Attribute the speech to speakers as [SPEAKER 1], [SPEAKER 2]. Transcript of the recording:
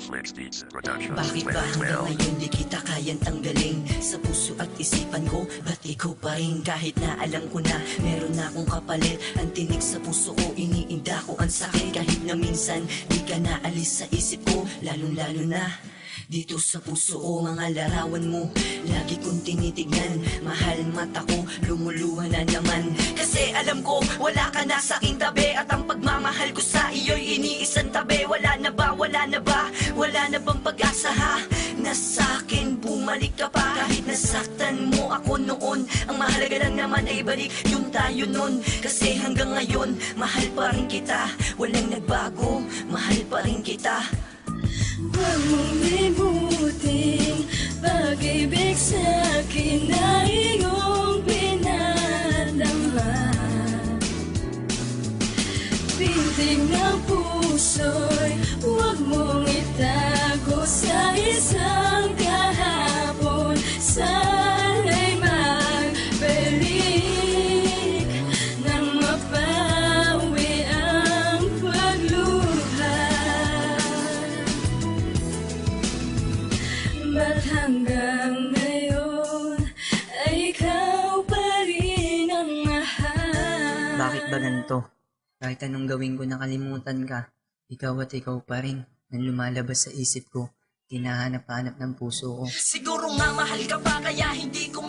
[SPEAKER 1] Bakit ba hanggang ngayon di kita kayang tanggalin sa puso at isipan ko? Ba't ikaw pa rin kahit na alam ko na meron na akong kapalit? Ang tinig sa puso ko, iniinda ko ang sakit. Kahit na minsan di ka naalis sa isip ko, lalong-lalo na dito sa puso ko. Mga larawan mo lagi kong tinitignan. Mahal mata ko, lumuluha na naman. Kasi alam ko wala ka na sa aking tabi. At ang pagmamahal ko sa iyo'y iniisang tabi. Wala na ba, wala na ba, wala na bang pag-asa ha? Na sa'kin bumalik ka pa. Kahit nasaktan mo ako noon, ang mahalaga lang naman ay balik yung tayo nun. Kasi hanggang ngayon mahal pa rin kita. Walang nagbago, mahal pa rin kita.
[SPEAKER 2] Huwag mong libutin pag-ibig sa'kin na iyong pinadama. Pintig ng puso'y huwag mong itago sa isang kahapon. Sana'y magbalik nang mapawi ang pagluha. Ba't hanggang ngayon ay ikaw pa rin ang mahal?
[SPEAKER 1] Bakit ba ganito? Kahit anong gawin ko nakalimutan ka. Ikaw at ikaw pa rin nang lumalabas sa isip ko. Hinahanap-hanap ng puso ko. Siguro nga mahal ka pa kaya hindi ko